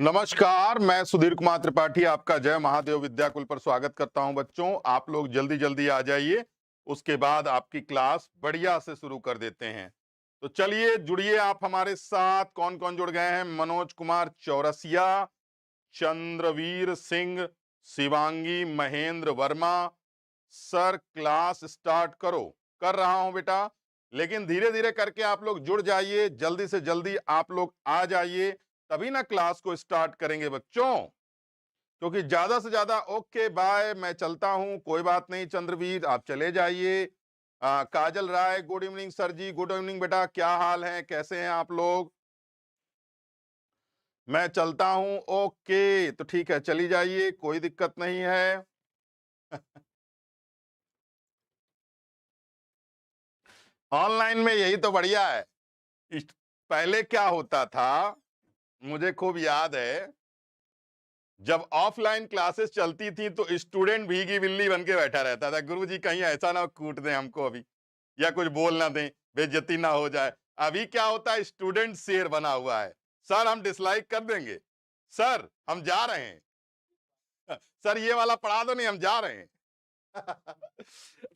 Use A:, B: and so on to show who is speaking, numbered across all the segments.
A: नमस्कार, मैं सुधीर कुमार त्रिपाठी आपका जय महादेव विद्याकुल पर स्वागत करता हूं। बच्चों, आप लोग जल्दी जल्दी आ जाइए, उसके बाद आपकी क्लास बढ़िया से शुरू कर देते हैं। तो चलिए जुड़िए आप हमारे साथ। कौन कौन जुड़ गए हैं? Manoj Kumar Chaurasia, Chandraveer Singh, Shivangi Mahendra Verma. Sir class start करो। कर रहा हूं बेटा, लेकिन धीरे धीरे करके आप लोग जुड़ जाइए, जल्दी से जल्दी आप लोग आ जाइए, तभी ना क्लास को स्टार्ट करेंगे बच्चों। क्योंकि ज्यादा से ज्यादा ओके बाय, मैं चलता हूं, कोई बात नहीं। चंद्रवीर आप चले जाइए। काजल राय, गुड इवनिंग सर जी। गुड इवनिंग बेटा, क्या हाल है, कैसे हैं आप लोग? मैं चलता हूं, ओके तो ठीक है, चली जाइए, कोई दिक्कत नहीं है। ऑनलाइन में यही तो बढ़िया है। पहले क्या होता था, मुझे खूब याद है, जब ऑफलाइन क्लासेस चलती थी तो स्टूडेंट भीगी बिल्ली बन के बैठा रहता था। गुरुजी कहीं ऐसा ना कूट दें हमको अभी, या कुछ बोल ना दें, बेइज्जती ना हो जाए। अभी क्या होता है, स्टूडेंट शेर बना हुआ है। सर हम डिसलाइक कर देंगे, सर हम जा रहे हैं, सर ये वाला पढ़ा दो, नहीं हम जा रहे हैं।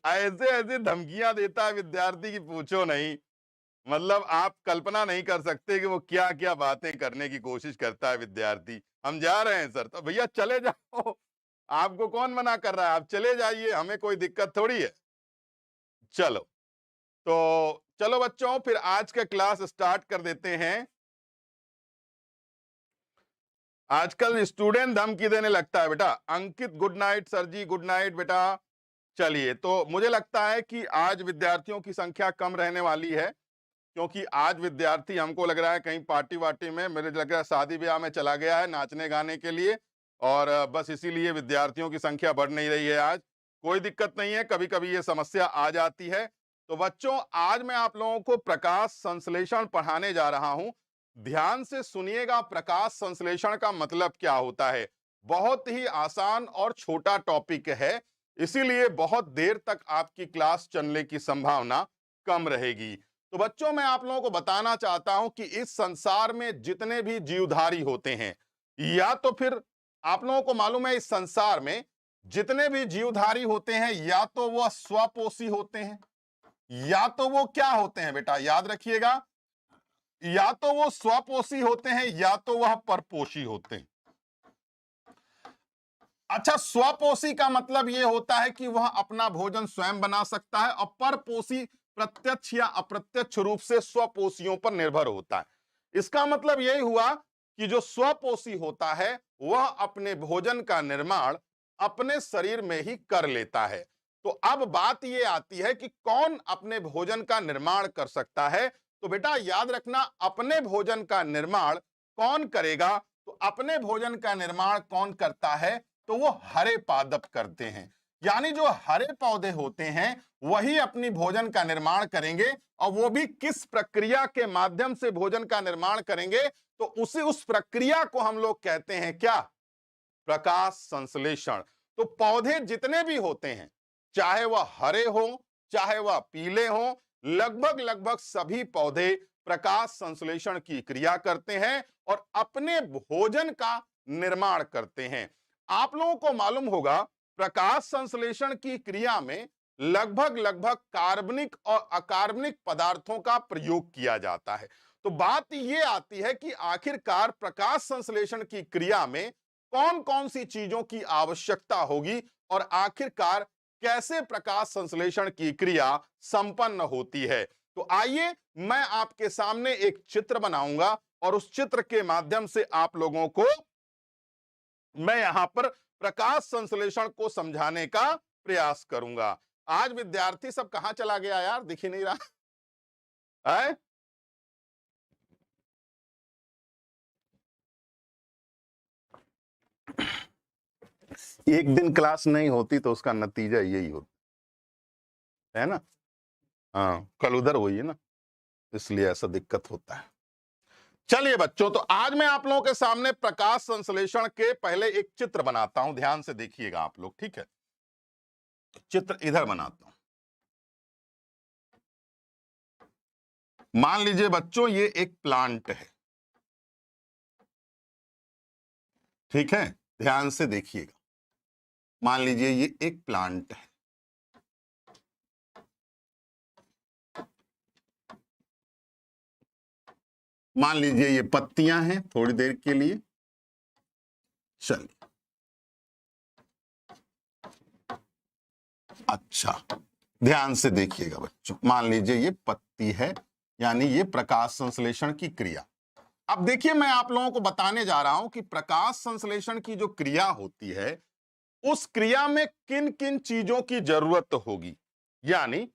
A: ऐसे ऐसे धमकियां देता है विद्यार्थी की पूछो नहीं। मतलब आप कल्पना नहीं कर सकते कि वो क्या क्या बातें करने की कोशिश करता है विद्यार्थी। हम जा रहे हैं सर, तो भैया चले जाओ, आपको कौन मना कर रहा है, आप चले जाइए, हमें कोई दिक्कत थोड़ी है। चलो, तो चलो बच्चों, फिर आज का क्लास स्टार्ट कर देते हैं। आजकल स्टूडेंट धमकी देने लगता है बेटा। अंकित गुड नाइट सर जी, गुड नाइट बेटा। चलिए, तो मुझे लगता है कि आज विद्यार्थियों की संख्या कम रहने वाली है, क्योंकि आज विद्यार्थी हमको लग रहा है कहीं पार्टी वार्टी में, मेरे लग रहा है शादी ब्याह में चला गया है नाचने गाने के लिए। और बस इसीलिए विद्यार्थियों की संख्या बढ़ नहीं रही है आज। कोई दिक्कत नहीं है, कभी कभी ये समस्या आ जाती है। तो बच्चों, आज मैं आप लोगों को प्रकाश संश्लेषण पढ़ाने जा रहा हूं। ध्यान से सुनिएगा, प्रकाश संश्लेषण का मतलब क्या होता है। बहुत ही आसान और छोटा टॉपिक है, इसीलिए बहुत देर तक आपकी क्लास चलने की संभावना कम रहेगी। तो बच्चों, मैं आप लोगों को बताना चाहता हूं कि इस संसार में जितने भी जीवधारी होते हैं, या तो फिर आप लोगों को मालूम है, इस संसार में जितने भी जीवधारी होते हैं, या तो वह स्वपोषी होते हैं, या तो वो क्या होते हैं बेटा, याद रखिएगा, या तो वो स्वपोषी होते हैं, या तो वह परपोषी होते हैं। अच्छा, स्वपोषी का मतलब यह होता है कि वह अपना भोजन स्वयं बना सकता है, और परपोषी प्रत्यक्ष या अप्रत्यक्ष रूप से स्वपोषियों पर निर्भर होता है। इसका मतलब यही हुआ कि जो स्वपोषी होता है वह अपने भोजन का निर्माण अपने शरीर में ही कर लेता है। तो अब बात यह आती है कि कौन अपने भोजन का निर्माण कर सकता है। तो बेटा याद रखना, अपने भोजन का निर्माण कौन करेगा? तो अपने भोजन का निर्माण कौन करता है? तो वो हरे पादप करते हैं। यानी जो हरे पौधे होते हैं वही अपनी भोजन का निर्माण करेंगे, और वो भी किस प्रक्रिया के माध्यम से भोजन का निर्माण करेंगे? तो उस प्रक्रिया को हम लोग कहते हैं क्या? प्रकाश संश्लेषण। तो पौधे जितने भी होते हैं, चाहे वह हरे हो चाहे वह पीले हो, लगभग लगभग सभी पौधे प्रकाश संश्लेषण की क्रिया करते हैं और अपने भोजन का निर्माण करते हैं। आप लोगों को मालूम होगा, प्रकाश संश्लेषण की क्रिया में लगभग लगभग कार्बनिक और अकार्बनिक पदार्थों का प्रयोग किया जाता है। तो बात यह आती है कि आखिरकार प्रकाश संश्लेषण की क्रिया में कौन कौन सी चीजों की आवश्यकता होगी, और आखिरकार कैसे प्रकाश संश्लेषण की क्रिया संपन्न होती है। तो आइए, मैं आपके सामने एक चित्र बनाऊंगा, और उस चित्र के माध्यम से आप लोगों को मैं यहां पर प्रकाश संश्लेषण को समझाने का प्रयास करूंगा। आज विद्यार्थी सब कहां चला गया यार, दिख ही नहीं रहा है। एक दिन क्लास नहीं होती तो उसका नतीजा यही होता है ना। हाँ, कल उधर हुई है ना, इसलिए ऐसा दिक्कत होता है। चलिए बच्चों, तो आज मैं आप लोगों के सामने प्रकाश संश्लेषण के पहले एक चित्र बनाता हूं। ध्यान से देखिएगा आप लोग, ठीक है? चित्र इधर बनाता हूं। मान लीजिए बच्चों, ये एक प्लांट है, ठीक है, ध्यान से देखिएगा। मान लीजिए ये एक प्लांट है, मान लीजिए ये पत्तियां हैं थोड़ी देर के लिए। चलिए, अच्छा ध्यान से देखिएगा बच्चों, मान लीजिए ये पत्ती है, यानी ये प्रकाश संश्लेषण की क्रिया। अब देखिए, मैं आप लोगों को बताने जा रहा हूं कि प्रकाश संश्लेषण की जो क्रिया होती है, उस क्रिया में किन किन चीजों की जरूरत होगी। यानी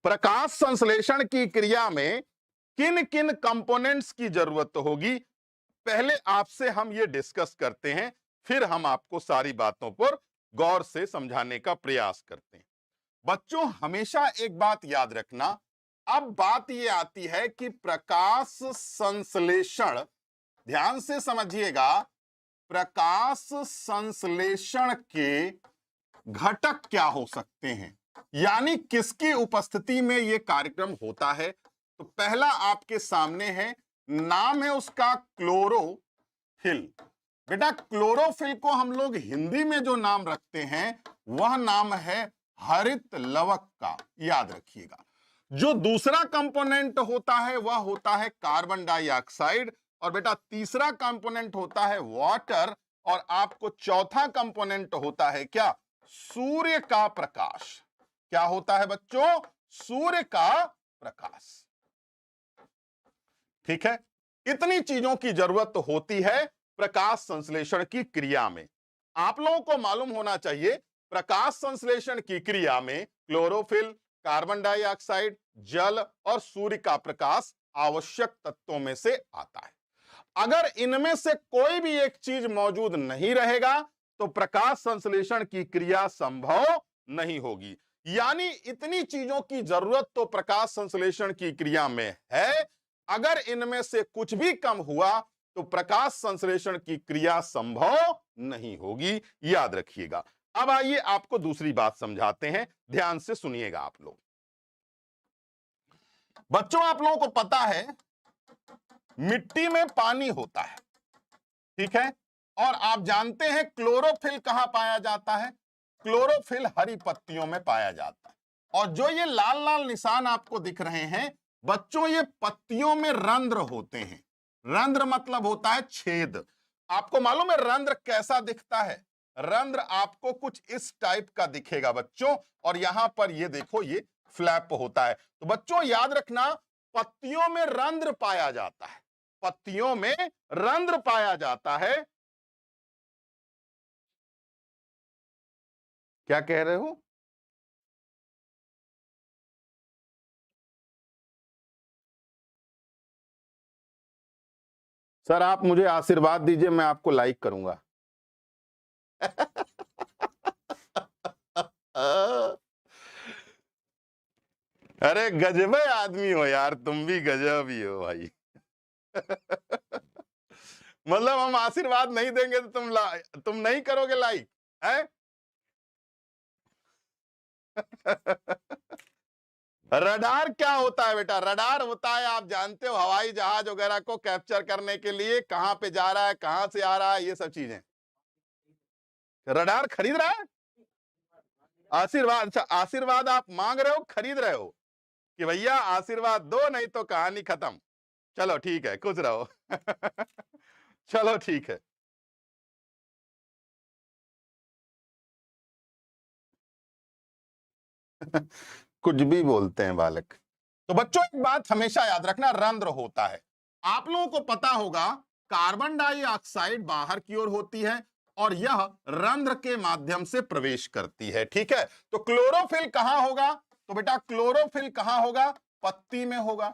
A: प्रकाश संश्लेषण की क्रिया में किन किन कंपोनेंट्स की जरूरत होगी, पहले आपसे हम ये डिस्कस करते हैं, फिर हम आपको सारी बातों पर गौर से समझाने का प्रयास करते हैं। बच्चों, हमेशा एक बात याद रखना, अब बात ये आती है कि प्रकाश संश्लेषण, ध्यान से समझिएगा, प्रकाश संश्लेषण के घटक क्या हो सकते हैं, यानी किसकी उपस्थिति में यह कार्यक्रम होता है। तो पहला आपके सामने है, नाम है उसका क्लोरोफिल। बेटा, क्लोरोफिल को हम लोग हिंदी में जो नाम रखते हैं वह नाम है हरित लवक का, याद रखिएगा। जो दूसरा कंपोनेंट होता है वह होता है कार्बन डाइऑक्साइड, और बेटा तीसरा कंपोनेंट होता है वाटर, और आपको चौथा कंपोनेंट होता है क्या, सूर्य का प्रकाश। क्या होता है बच्चों, सूर्य का प्रकाश। ठीक है, इतनी चीजों की जरूरत होती है प्रकाश संश्लेषण की क्रिया में। आप लोगों को मालूम होना चाहिए, प्रकाश संश्लेषण की क्रिया में क्लोरोफिल, कार्बन डाइऑक्साइड, जल और सूर्य का प्रकाश आवश्यक तत्वों में से आता है। अगर इनमें से कोई भी एक चीज मौजूद नहीं रहेगा तो प्रकाश संश्लेषण की क्रिया संभव नहीं होगी। यानी इतनी चीजों की जरूरत तो प्रकाश संश्लेषण की क्रिया में है, अगर इनमें से कुछ भी कम हुआ तो प्रकाश संश्लेषण की क्रिया संभव नहीं होगी, याद रखिएगा। अब आइए आपको दूसरी बात समझाते हैं, ध्यान से सुनिएगा आप लोग। बच्चों, आप लोगों को पता है मिट्टी में पानी होता है, ठीक है, और आप जानते हैं क्लोरोफिल कहां पाया जाता है, क्लोरोफिल हरी पत्तियों में पाया जाता है। और जो ये लाल लाल निशान आपको दिख रहे हैं बच्चों, ये पत्तियों में रंध्र होते हैं। रंध्र मतलब होता है छेद। आपको मालूम है रंध्र कैसा दिखता है, रंध्र आपको कुछ इस टाइप का दिखेगा बच्चों, और यहां पर ये देखो ये फ्लैप होता है। तो बच्चों याद रखना, पत्तियों में रंध्र पाया जाता है, पत्तियों में रंध्र पाया जाता है। क्या कह रहे हो? सर आप मुझे आशीर्वाद दीजिए, मैं आपको लाइक करूंगा। अरे गजब आदमी हो यार, तुम भी गजब ही हो भाई। मतलब हम आशीर्वाद नहीं देंगे तो तुम नहीं करोगे लाइक है? रडार क्या होता है बेटा, रडार होता है, आप जानते हो, हवाई जहाज वगैरह को कैप्चर करने के लिए कहां पे जा रहा है, कहां से आ रहा है, ये सब चीजें। रडार खरीद रहा है? आशीर्वाद, अच्छा आशीर्वाद आप मांग रहे हो, खरीद रहे हो कि भैया आशीर्वाद दो नहीं तो कहानी खत्म। चलो ठीक है, खुश रहो। चलो ठीक है। कुछ भी बोलते हैं बालक। तो बच्चों एक बात हमेशा याद रखना, रंध्र होता है। आप लोगों को पता होगा कार्बन डाइऑक्साइड बाहर की ओर होती है और यह रंध्र के माध्यम से प्रवेश करती है, ठीक है। तो क्लोरोफिल कहां होगा, तो बेटा क्लोरोफिल कहां होगा, पत्ती में होगा।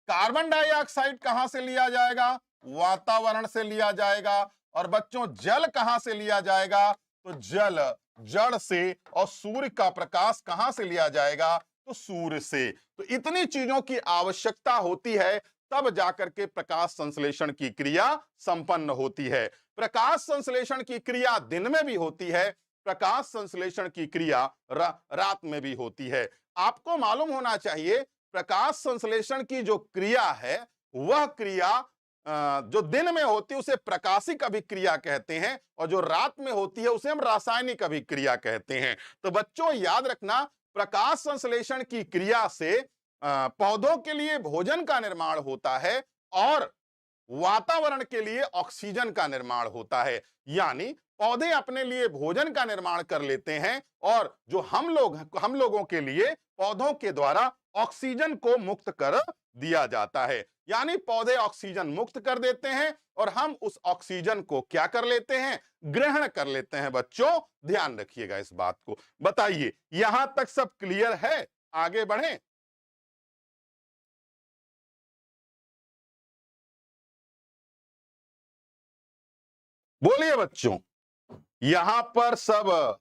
A: कार्बन डाइऑक्साइड कहां से लिया जाएगा, वातावरण से लिया जाएगा। और बच्चों जल कहां से लिया जाएगा, तो जल जड़ से। और सूर्य का प्रकाश कहां से लिया जाएगा, तो सूर्य से। तो इतनी चीजों की आवश्यकता होती है, तब जाकर के प्रकाश संश्लेषण की क्रिया संपन्न होती है। प्रकाश संश्लेषण की क्रिया दिन में भी होती है, प्रकाश संश्लेषण की क्रिया रात में भी होती है। आपको मालूम होना चाहिए प्रकाश संश्लेषण की जो क्रिया है वह क्रिया जो दिन में होती है उसे प्रकाशिक अभिक्रिया कहते हैं, और जो रात में होती है उसे हम रासायनिक अभिक्रिया कहते हैं। तो बच्चों याद रखना, प्रकाश संश्लेषण की क्रिया से पौधों के लिए भोजन का निर्माण होता है और वातावरण के लिए ऑक्सीजन का निर्माण होता है। यानी पौधे अपने लिए भोजन का निर्माण कर लेते हैं और जो हम लोगों के लिए पौधों के द्वारा ऑक्सीजन को मुक्त कर दिया जाता है। यानी पौधे ऑक्सीजन मुक्त कर देते हैं और हम उस ऑक्सीजन को क्या कर लेते हैं, ग्रहण कर लेते हैं। बच्चों ध्यान रखिएगा इस बात को। बताइए यहां तक सब क्लियर है? आगे बढ़ें। बोलिए बच्चों, यहां पर सब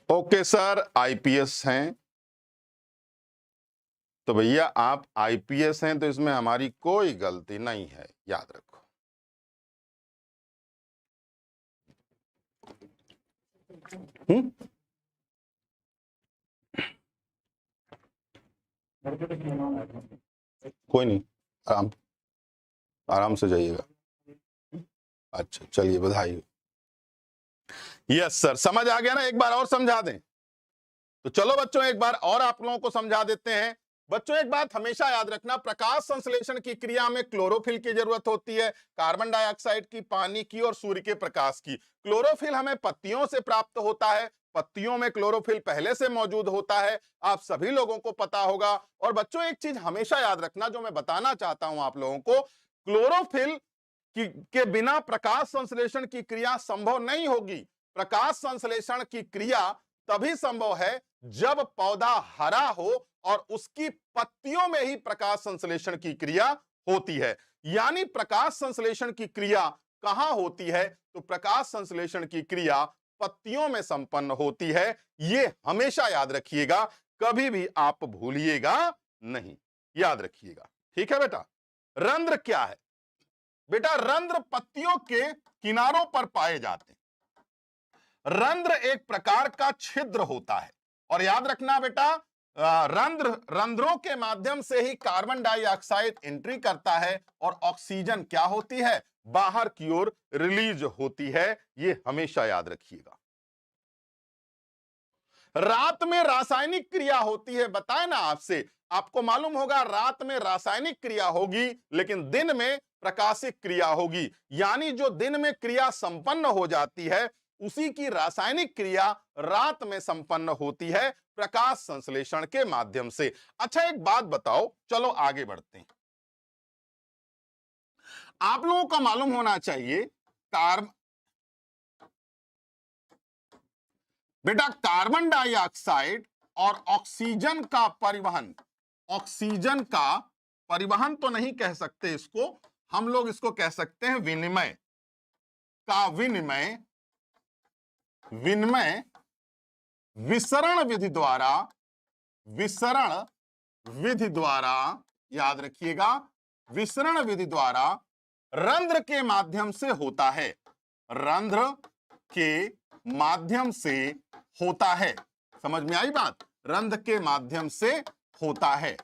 A: ओके सर, आईपीएस हैं तो भैया आप आईपीएस हैं तो इसमें हमारी कोई गलती नहीं है, याद रखो। कोई नहीं, आराम आराम से जाइएगा। अच्छा चलिए, बधाई। यस सर, समझ आ गया ना? एक बार और समझा दें तो चलो बच्चों, एक बार और आप लोगों को समझा देते हैं। बच्चों एक बात हमेशा याद रखना, प्रकाश संश्लेषण की क्रिया में क्लोरोफिल की जरूरत होती है, कार्बन डाइऑक्साइड की, पानी की और सूर्य के प्रकाश की। क्लोरोफिल हमें पत्तियों से प्राप्त होता है, पत्तियों में क्लोरोफिल पहले से मौजूद होता है, आप सभी लोगों को पता होगा। और बच्चों एक चीज हमेशा याद रखना जो मैं बताना चाहता हूं आप लोगों को, क्लोरोफिल के बिना प्रकाश संश्लेषण की क्रिया संभव नहीं होगी। प्रकाश संश्लेषण की क्रिया तभी संभव है जब पौधा हरा हो और उसकी पत्तियों में ही प्रकाश संश्लेषण की क्रिया होती है। यानी प्रकाश संश्लेषण की क्रिया कहां होती है? तो प्रकाश संश्लेषण की क्रिया पत्तियों में संपन्न होती है। यह हमेशा याद रखिएगा, कभी भी आप भूलिएगा नहीं, याद रखिएगा। ठीक है बेटा। रंध्र क्या है? बेटा रंध्र पत्तियों के किनारों पर पाए जाते हैं। रंध्र एक प्रकार का छिद्र होता है, और याद रखना बेटा, रंध्रों के माध्यम से ही कार्बन डाइऑक्साइड एंट्री करता है और ऑक्सीजन क्या होती है, बाहर की ओर रिलीज होती है। ये हमेशा याद रखिएगा। रात में रासायनिक क्रिया होती है, बताए ना आपसे, आपको मालूम होगा रात में रासायनिक क्रिया होगी लेकिन दिन में प्रकाशिक क्रिया होगी। यानी जो दिन में क्रिया संपन्न हो जाती है उसी की रासायनिक क्रिया रात में संपन्न होती है प्रकाश संश्लेषण के माध्यम से। अच्छा एक बात बताओ, चलो आगे बढ़ते हैं। आप लोगों का मालूम होना चाहिए बेटा कार्बन डाइऑक्साइड और ऑक्सीजन का परिवहन, ऑक्सीजन का परिवहन तो नहीं कह सकते इसको, हम लोग इसको कह सकते हैं विनिमय का, विनिमय विसरण विधि द्वारा, विसरण विधि द्वारा, याद रखिएगा, विसरण विधि द्वारा रंध्र के माध्यम से होता है, रंध्र के माध्यम से होता है। समझ में आई बात? रंध्र के माध्यम से होता है।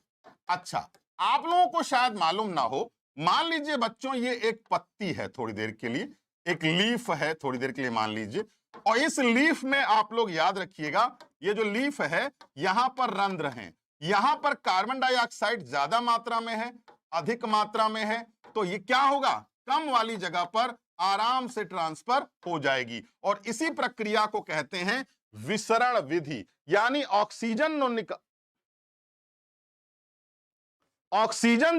A: अच्छा आप लोगों को शायद मालूम ना हो, मान लीजिए बच्चों ये एक पत्ती है, थोड़ी देर के लिए एक लीफ है, थोड़ी देर के लिए मान लीजिए, और इस लीफ में आप लोग याद रखिएगा ये जो लीफ है यहां पर रंध्र हैं, यहां पर कार्बन डाइऑक्साइड ज्यादा मात्रा में है, अधिक मात्रा में है, तो ये क्या होगा, कम वाली जगह पर आराम से ट्रांसफर हो जाएगी। और इसी प्रक्रिया को कहते हैं विसरण विधि। यानी ऑक्सीजन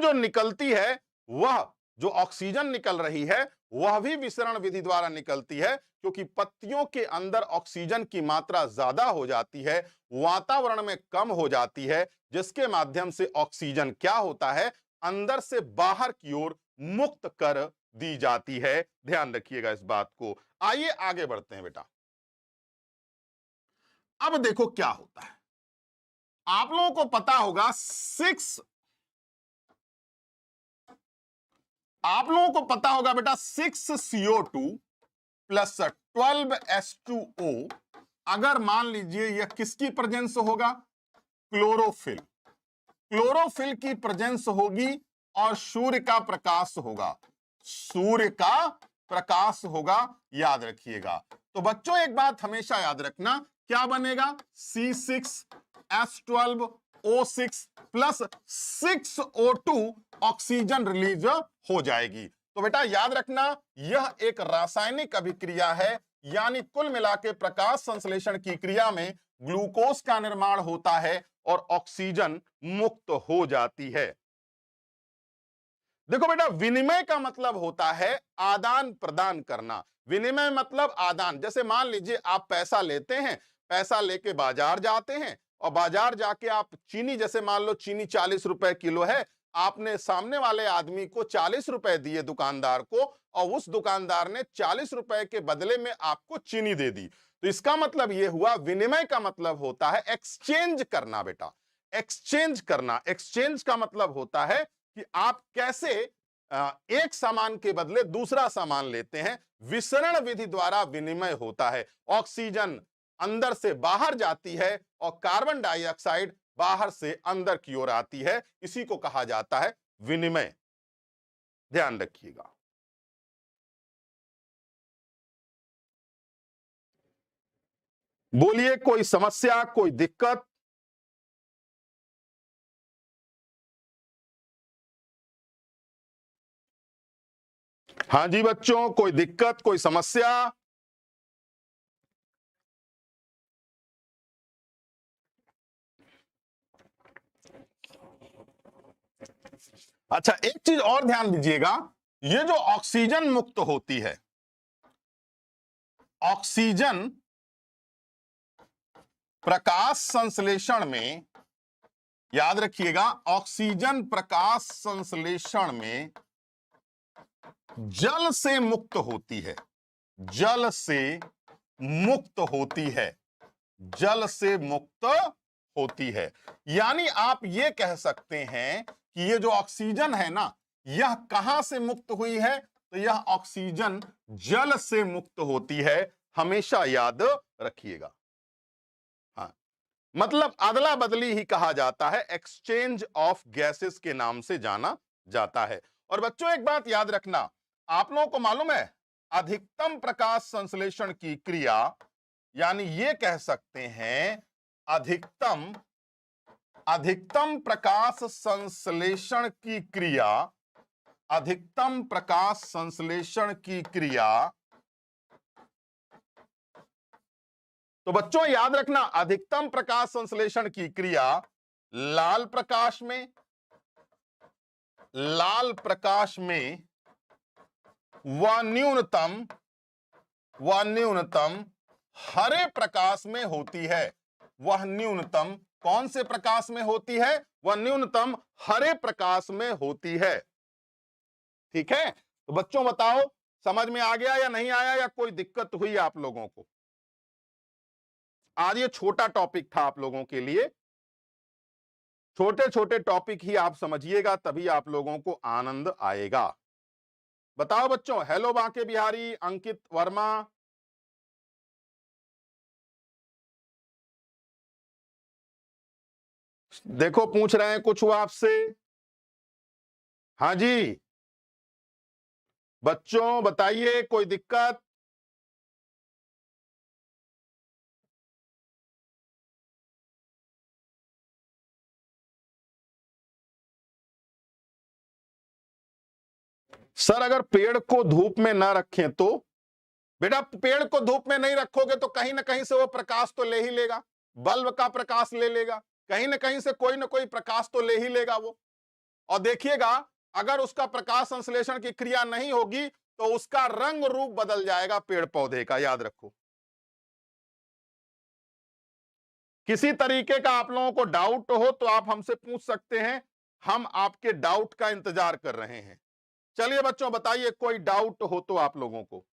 A: जो निकलती है, वह जो ऑक्सीजन निकल रही है वह भी विसरण विधि द्वारा निकलती है, क्योंकि पत्तियों के अंदर ऑक्सीजन की मात्रा ज्यादा हो जाती है, वातावरण में कम हो जाती है, जिसके माध्यम से ऑक्सीजन क्या होता है, अंदर से बाहर की ओर मुक्त कर दी जाती है। ध्यान रखिएगा इस बात को। आइए आगे बढ़ते हैं बेटा। अब देखो क्या होता है, आप लोगों को पता होगा आप लोगों को पता होगा बेटा 6CO2 प्लस 12H2O, अगर मान लीजिए यह किसकी प्रेजेंस होगा, क्लोरोफिल, क्लोरोफिल की प्रेजेंस होगी और सूर्य का प्रकाश होगा, सूर्य का प्रकाश होगा, याद रखिएगा। तो बच्चों एक बात हमेशा याद रखना, क्या बनेगा, C6H12O6 plus 6O2 oxygen release हो जाएगी। तो बेटा याद रखना यह एक रासायनिक अभिक्रिया है, यानी कुल मिला के प्रकाश संश्लेषण की क्रिया में ग्लूकोज का निर्माण होता है और ऑक्सीजन मुक्त हो जाती है। देखो बेटा विनिमय का मतलब होता है आदान प्रदान करना। विनिमय मतलब आदान, जैसे मान लीजिए आप पैसा लेते हैं, पैसा लेके बाजार जाते हैं और बाजार जाके आप चीनी, जैसे मान लो चीनी 40 रुपए किलो है, आपने सामने वाले आदमी को 40 रुपए दिए दुकानदार को, और उस दुकानदार ने 40 रुपए के बदले में आपको चीनी दे दी। तो इसका मतलब यह हुआ, विनिमय का मतलब होता है एक्सचेंज करना बेटा, एक्सचेंज करना। एक्सचेंज का मतलब होता है कि आप कैसे एक सामान के बदले दूसरा सामान लेते हैं। विसरण विधि द्वारा विनिमय होता है। ऑक्सीजन अंदर से बाहर जाती है और कार्बन डाइऑक्साइड बाहर से अंदर की ओर आती है, इसी को कहा जाता है विनिमय। ध्यान रखिएगा। बोलिए कोई समस्या, कोई दिक्कत? हाँ जी बच्चों, कोई दिक्कत, कोई समस्या? अच्छा एक चीज और ध्यान दीजिएगा, ये जो ऑक्सीजन मुक्त होती है, ऑक्सीजन प्रकाश संश्लेषण में, याद रखिएगा, ऑक्सीजन प्रकाश संश्लेषण में जल से मुक्त होती है, जल से मुक्त होती है, जल से मुक्त होती है। यानी आप ये कह सकते हैं कि ये जो ऑक्सीजन है ना, यह कहां से मुक्त हुई है, तो यह ऑक्सीजन जल से मुक्त होती है, हमेशा याद रखिएगा। हाँ, मतलब अदला बदली ही कहा जाता है, एक्सचेंज ऑफ गैसेस के नाम से जाना जाता है। और बच्चों एक बात याद रखना, आप लोगों को मालूम है अधिकतम प्रकाश संश्लेषण की क्रिया, यानी ये कह सकते हैं अधिकतम प्रकाश संश्लेषण की क्रिया, अधिकतम प्रकाश संश्लेषण की क्रिया। तो बच्चों याद रखना अधिकतम प्रकाश संश्लेषण की क्रिया लाल प्रकाश में, लाल प्रकाश में व न्यूनतम हरे प्रकाश में होती है। वह न्यूनतम कौन से प्रकाश में होती है? वह न्यूनतम हरे प्रकाश में होती है। ठीक है, तो बच्चों बताओ समझ में आ गया या नहीं आया, या कोई दिक्कत हुई आप लोगों को? आज ये छोटा टॉपिक था आप लोगों के लिए, छोटे छोटे टॉपिक ही आप समझिएगा, तभी आप लोगों को आनंद आएगा। बताओ बच्चों, हेलो बांके बिहारी, अंकित वर्मा, देखो पूछ रहे हैं कुछ हुआ आपसे? हाँ जी बच्चों बताइए, कोई दिक्कत? सर अगर पेड़ को धूप में ना रखें तो? बेटा पेड़ को धूप में नहीं रखोगे तो कहीं ना कहीं से वो प्रकाश तो ले ही लेगा, बल्ब का प्रकाश ले लेगा, कहीं ना कहीं से कोई ना कोई प्रकाश तो ले ही लेगा वो। और देखिएगा अगर उसका प्रकाश संश्लेषण की क्रिया नहीं होगी तो उसका रंग रूप बदल जाएगा पेड़ पौधे का, याद रखो। किसी तरीके का आप लोगों को डाउट हो तो आप हमसे पूछ सकते हैं, हम आपके डाउट का इंतजार कर रहे हैं। चलिए बच्चों बताइए कोई डाउट हो तो आप लोगों को।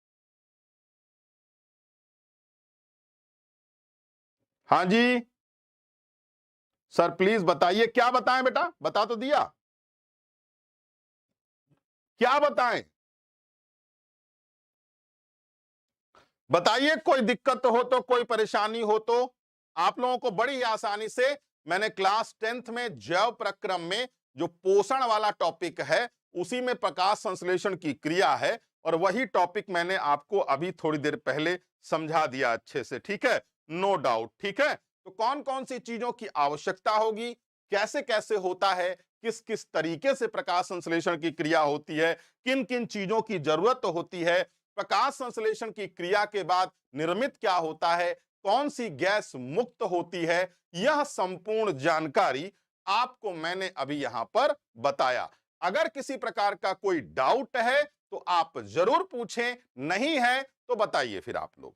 A: हाँ जी सर प्लीज बताइए, क्या बताएं बेटा, बता तो दिया। क्या बताएं? बताइए, कोई दिक्कत हो तो, कोई परेशानी हो तो। आप लोगों को बड़ी आसानी से मैंने क्लास 10th में जैव प्रक्रम में जो पोषण वाला टॉपिक है, उसी में प्रकाश संश्लेषण की क्रिया है, और वही टॉपिक मैंने आपको अभी थोड़ी देर पहले समझा दिया अच्छे से। ठीक है, नो डाउट। ठीक है, तो कौन कौन सी चीजों की आवश्यकता होगी, कैसे कैसे होता है, किस किस तरीके से प्रकाश संश्लेषण की क्रिया होती है, किन किन चीजों की जरूरत होती है, प्रकाश संश्लेषण की क्रिया के बाद निर्मित क्या होता है, कौन सी गैस मुक्त होती है, यह संपूर्ण जानकारी आपको मैंने अभी यहां पर बताया। अगर किसी प्रकार का कोई डाउट है तो आप जरूर पूछें, नहीं है तो बताइए फिर आप लोग।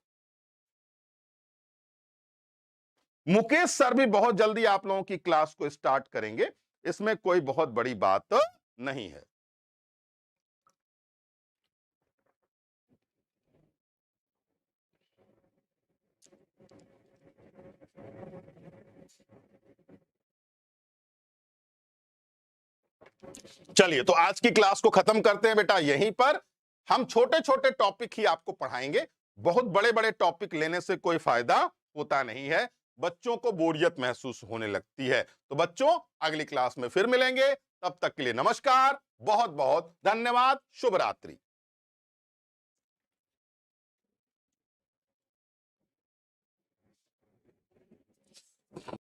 A: मुकेश सर भी बहुत जल्दी आप लोगों की क्लास को स्टार्ट करेंगे, इसमें कोई बहुत बड़ी बात नहीं है। चलिए, तो आज की क्लास को खत्म करते हैं बेटा यहीं पर। हम छोटे छोटे टॉपिक ही आपको पढ़ाएंगे, बहुत बड़े बड़े टॉपिक लेने से कोई फायदा होता नहीं है, बच्चों को बोरियत महसूस होने लगती है। तो बच्चों, अगली क्लास में फिर मिलेंगे, तब तक के लिए नमस्कार, बहुत बहुत धन्यवाद, शुभ रात्रि।